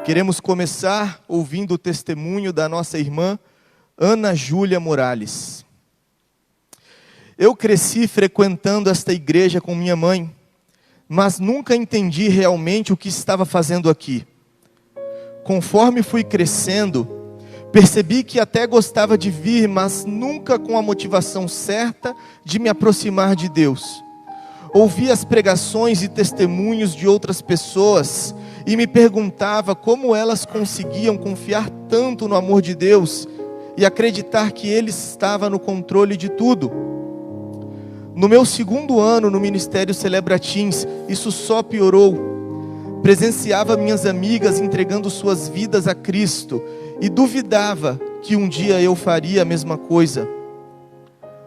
Queremos começar ouvindo o testemunho da nossa irmã Ana Júlia Morales. Eu cresci frequentando esta igreja com minha mãe, mas nunca entendi realmente o que estava fazendo aqui. Conforme fui crescendo, percebi que até gostava de vir, mas nunca com a motivação certa de me aproximar de Deus. Ouvi as pregações e testemunhos de outras pessoas e me perguntava como elas conseguiam confiar tanto no amor de Deus e acreditar que Ele estava no controle de tudo. No meu segundo ano no Ministério Celebra Teens, isso só piorou. Presenciava minhas amigas entregando suas vidas a Cristo e duvidava que um dia eu faria a mesma coisa.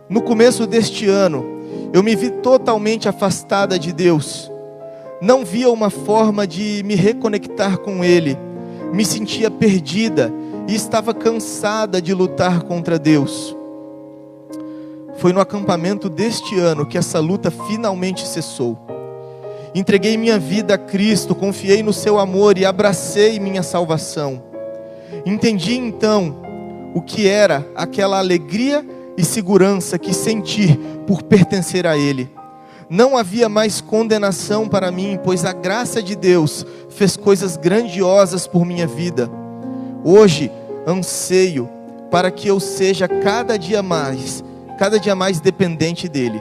No começo deste ano, eu me vi totalmente afastada de Deus. Não via uma forma de me reconectar com Ele. Me sentia perdida e estava cansada de lutar contra Deus. Foi no acampamento deste ano que essa luta finalmente cessou. Entreguei minha vida a Cristo, confiei no seu amor e abracei minha salvação. Entendi então o que era aquela alegria e segurança que senti por pertencer a Ele. Não havia mais condenação para mim, pois a graça de Deus fez coisas grandiosas por minha vida. Hoje anseio para que eu seja cada dia mais dependente dEle.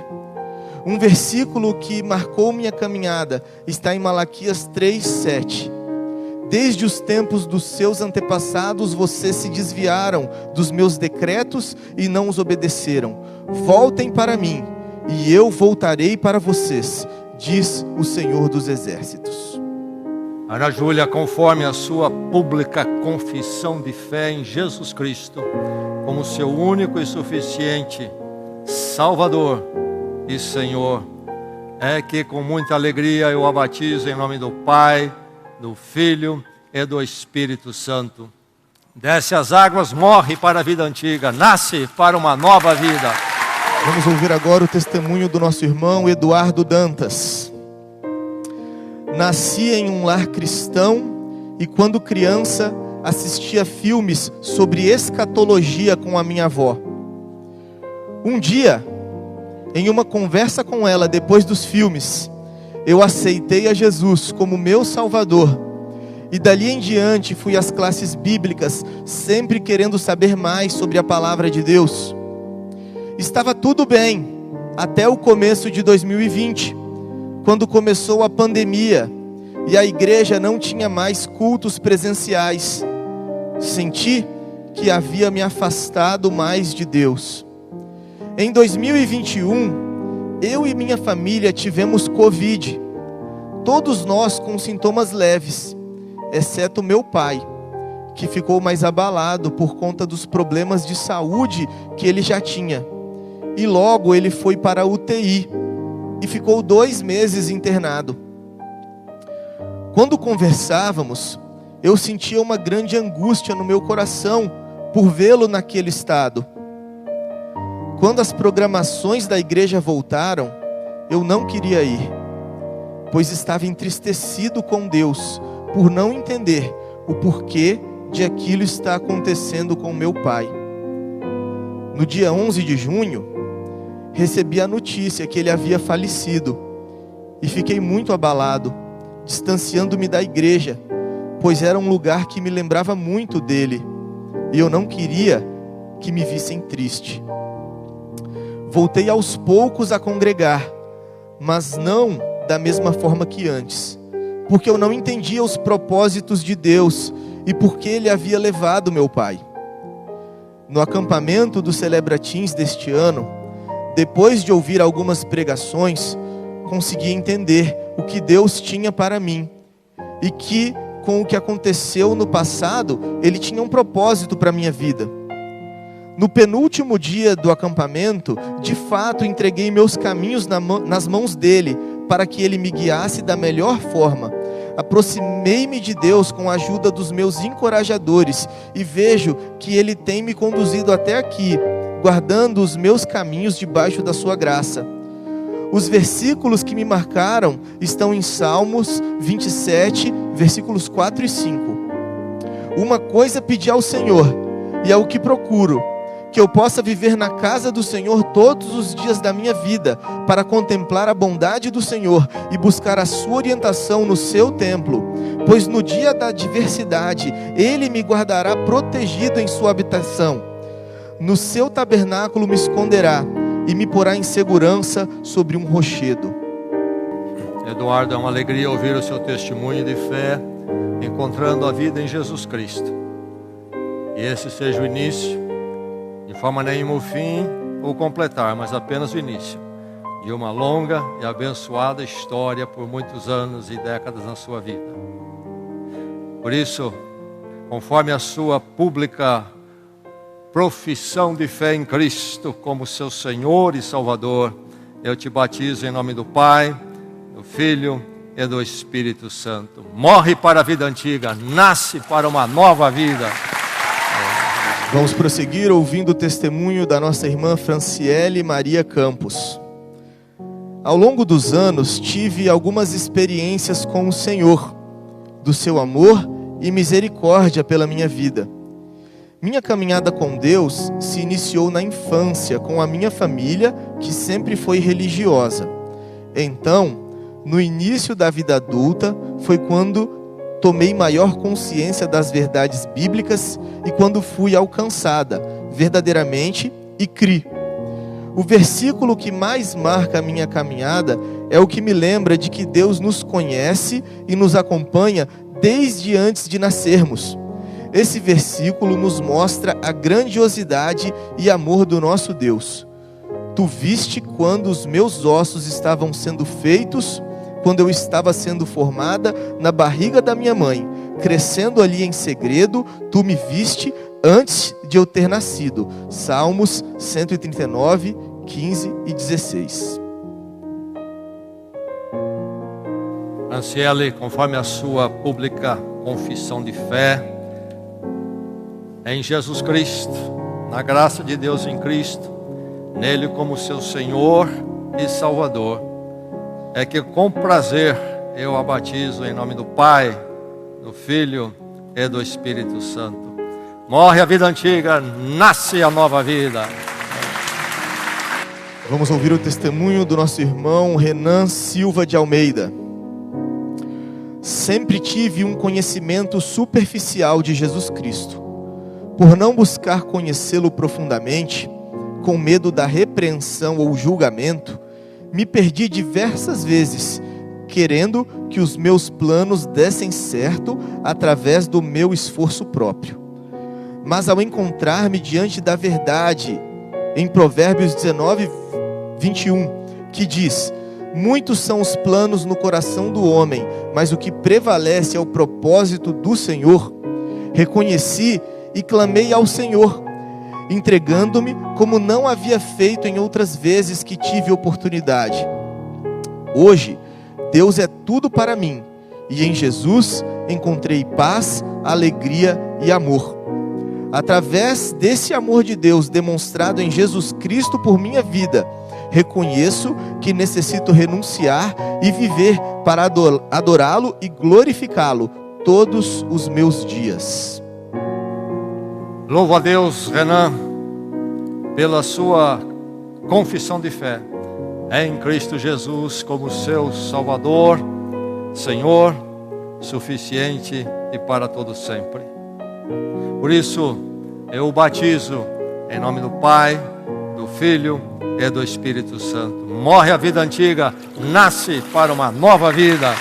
Um versículo que marcou minha caminhada está em Malaquias 3:7. Desde os tempos dos seus antepassados, vocês se desviaram dos meus decretos e não os obedeceram. Voltem para mim, e eu voltarei para vocês, diz o Senhor dos Exércitos. Ana Júlia, conforme a sua pública confissão de fé em Jesus Cristo, como seu único e suficiente Salvador e Senhor, é que com muita alegria eu a batizo em nome do Pai, do Filho e do Espírito Santo. Desce as águas, morre para a vida antiga, nasce para uma nova vida. Vamos ouvir agora o testemunho do nosso irmão Eduardo Dantas. Nasci em um lar cristão e quando criança assistia filmes sobre escatologia com a minha avó. Um dia, em uma conversa com ela depois dos filmes, eu aceitei a Jesus como meu Salvador. E dali em diante fui às classes bíblicas, sempre querendo saber mais sobre a palavra de Deus. Estava tudo bem, até o começo de 2020, quando começou a pandemia e a igreja não tinha mais cultos presenciais. Senti que havia me afastado mais de Deus. Em 2021, eu e minha família tivemos Covid. Todos nós com sintomas leves, exceto meu pai, que ficou mais abalado por conta dos problemas de saúde que ele já tinha. E logo ele foi para a UTI e ficou 2 meses internado. Quando conversávamos, eu sentia uma grande angústia no meu coração por vê-lo naquele estado. Quando as programações da igreja voltaram, eu não queria ir, pois estava entristecido com Deus por não entender o porquê de aquilo estar acontecendo com meu pai. No dia 11 de junho, recebi a notícia que ele havia falecido e fiquei muito abalado, distanciando-me da igreja, pois era um lugar que me lembrava muito dele e eu não queria que me vissem triste. Voltei aos poucos a congregar, mas não da mesma forma que antes, porque eu não entendia os propósitos de Deus e porque Ele havia levado meu pai. No acampamento do Celebra Teens deste ano, depois de ouvir algumas pregações, consegui entender o que Deus tinha para mim e que, com o que aconteceu no passado, Ele tinha um propósito para a minha vida. No penúltimo dia do acampamento, de fato entreguei meus caminhos nas mãos dele, para que ele me guiasse da melhor forma. Aproximei-me de Deus com a ajuda dos meus encorajadores e vejo que Ele tem me conduzido até aqui, guardando os meus caminhos debaixo da sua graça. Os versículos que me marcaram estão em Salmos 27, versículos 4 e 5. Uma coisa pedi ao Senhor, e é o que procuro, que eu possa viver na casa do Senhor todos os dias da minha vida, para contemplar a bondade do Senhor e buscar a sua orientação no seu templo. Pois no dia da adversidade, Ele me guardará protegido em sua habitação. No seu tabernáculo me esconderá e me porá em segurança sobre um rochedo. Eduardo, é uma alegria ouvir o seu testemunho de fé, encontrando a vida em Jesus Cristo. E esse seja o início, de forma nenhuma o fim ou completar, mas apenas o início de uma longa e abençoada história por muitos anos e décadas na sua vida. Por isso, conforme a sua pública profissão de fé em Cristo como seu Senhor e Salvador, eu te batizo em nome do Pai, do Filho e do Espírito Santo. Morre para a vida antiga, nasce para uma nova vida. Vamos prosseguir ouvindo o testemunho da nossa irmã Franciele Maria Campos. Ao longo dos anos, tive algumas experiências com o Senhor, do seu amor e misericórdia pela minha vida. Minha caminhada com Deus se iniciou na infância, com a minha família, que sempre foi religiosa. Então, no início da vida adulta, foi quando tomei maior consciência das verdades bíblicas e quando fui alcançada verdadeiramente e criei. O versículo que mais marca a minha caminhada é o que me lembra de que Deus nos conhece e nos acompanha desde antes de nascermos. Esse versículo nos mostra a grandiosidade e amor do nosso Deus. Tu viste quando os meus ossos estavam sendo feitos, quando eu estava sendo formada na barriga da minha mãe, crescendo ali em segredo, tu me viste antes de eu ter nascido. Salmos 139, 15 e 16. Franciele, conforme a sua pública confissão de fé, em Jesus Cristo, na graça de Deus em Cristo, nele como seu Senhor e Salvador, é que com prazer eu a batizo em nome do Pai, do Filho e do Espírito Santo. Morre a vida antiga, nasce a nova vida. Vamos ouvir o testemunho do nosso irmão Renan Silva de Almeida. Sempre tive um conhecimento superficial de Jesus Cristo. Por não buscar conhecê-lo profundamente, com medo da repreensão ou julgamento, me perdi diversas vezes, querendo que os meus planos dessem certo através do meu esforço próprio. Mas ao encontrar-me diante da verdade, em Provérbios 19, 21, que diz: muitos são os planos no coração do homem, mas o que prevalece é o propósito do Senhor, reconheci e clamei ao Senhor, entregando-me como não havia feito em outras vezes que tive oportunidade. Hoje, Deus é tudo para mim, e em Jesus encontrei paz, alegria e amor. Através desse amor de Deus demonstrado em Jesus Cristo por minha vida, reconheço que necessito renunciar e viver para adorá-lo e glorificá-lo todos os meus dias. Louvo a Deus, Renan, pela sua confissão de fé em Cristo Jesus como seu Salvador, Senhor, suficiente e para todo sempre. Por isso, eu o batizo em nome do Pai, do Filho e do Espírito Santo. Morre a vida antiga, nasce para uma nova vida.